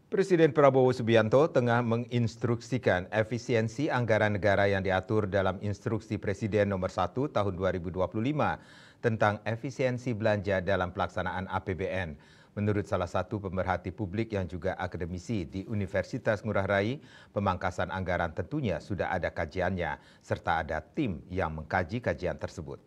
Presiden Prabowo Subianto tengah menginstruksikan efisiensi anggaran negara yang diatur dalam Instruksi Presiden Nomor 1 Tahun 2025 tentang efisiensi belanja dalam pelaksanaan APBN. Menurut salah satu pemerhati publik yang juga akademisi di Universitas Ngurah Rai, pemangkasan anggaran tentunya sudah ada kajiannya, serta ada tim yang mengkaji kajian tersebut.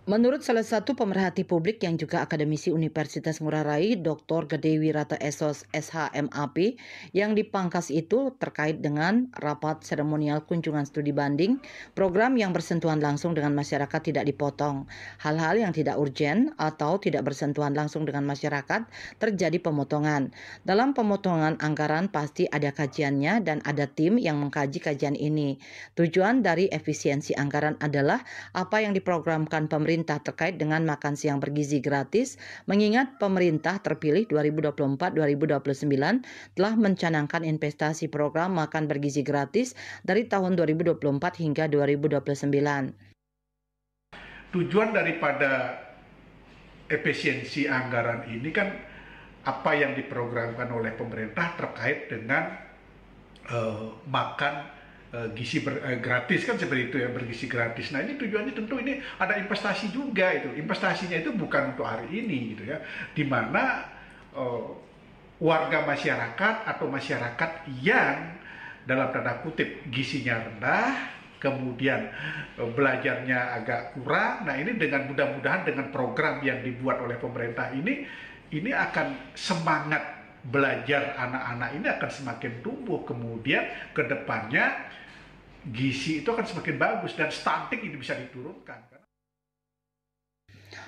Menurut salah satu pemerhati publik yang juga akademisi Universitas Ngurah Rai, Dr. Gede Wirata Esos SHMAP, yang dipangkas itu terkait dengan rapat seremonial kunjungan studi banding, program yang bersentuhan langsung dengan masyarakat tidak dipotong. Hal-hal yang tidak urgen atau tidak bersentuhan langsung dengan masyarakat terjadi pemotongan. Dalam pemotongan anggaran pasti ada kajiannya dan ada tim yang mengkaji kajian ini. Tujuan dari efisiensi anggaran adalah apa yang diprogramkan pemerintah terkait dengan makan siang bergizi gratis, mengingat pemerintah terpilih 2024-2029 telah mencanangkan investasi program makan bergizi gratis dari tahun 2024 hingga 2029. Tujuan daripada efisiensi anggaran ini kan apa yang diprogramkan oleh pemerintah terkait dengan makan gizi gratis kan seperti itu ya, bergizi gratis. Nah ini tujuannya tentu ini ada investasi juga itu. Investasinya itu bukan untuk hari ini gitu ya, di mana warga masyarakat atau masyarakat yang dalam tanda kutip gizinya rendah, kemudian belajarnya agak kurang. Nah ini dengan mudah-mudahan dengan program yang dibuat oleh pemerintah ini akan semangat belajar anak-anak ini akan semakin tumbuh, kemudian ke depannya gizi itu akan semakin bagus dan stunting ini bisa diturunkan.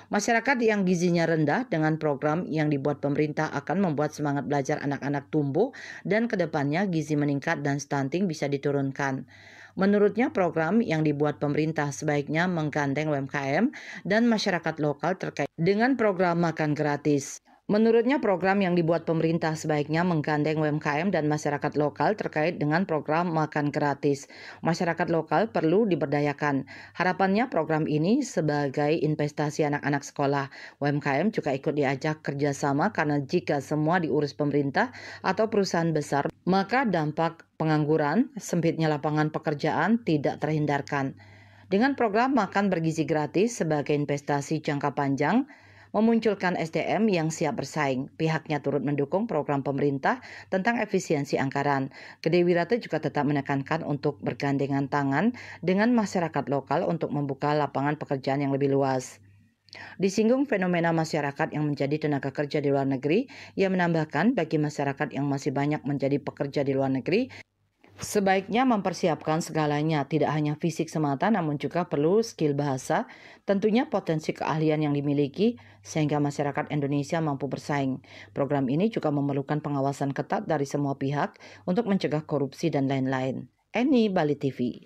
Masyarakat yang gizinya rendah dengan program yang dibuat pemerintah akan membuat semangat belajar anak-anak tumbuh dan ke depannya gizi meningkat dan stunting bisa diturunkan. Menurutnya program yang dibuat pemerintah sebaiknya menggandeng UMKM dan masyarakat lokal terkait dengan program makan gratis. Menurutnya program yang dibuat pemerintah sebaiknya menggandeng UMKM dan masyarakat lokal terkait dengan program makan gratis. Masyarakat lokal perlu diberdayakan. Harapannya program ini sebagai investasi anak-anak sekolah. UMKM juga ikut diajak kerjasama karena jika semua diurus pemerintah atau perusahaan besar, maka dampak pengangguran, sempitnya lapangan pekerjaan tidak terhindarkan. Dengan program makan bergizi gratis sebagai investasi jangka panjang, memunculkan SDM yang siap bersaing. Pihaknya turut mendukung program pemerintah tentang efisiensi anggaran. Gede Wirata juga tetap menekankan untuk bergandengan tangan dengan masyarakat lokal untuk membuka lapangan pekerjaan yang lebih luas. Disinggung fenomena masyarakat yang menjadi tenaga kerja di luar negeri, ia menambahkan bagi masyarakat yang masih banyak menjadi pekerja di luar negeri, sebaiknya mempersiapkan segalanya, tidak hanya fisik semata namun juga perlu skill bahasa, tentunya potensi keahlian yang dimiliki sehingga masyarakat Indonesia mampu bersaing. Program ini juga memerlukan pengawasan ketat dari semua pihak untuk mencegah korupsi dan lain-lain. Eni, Bali TV.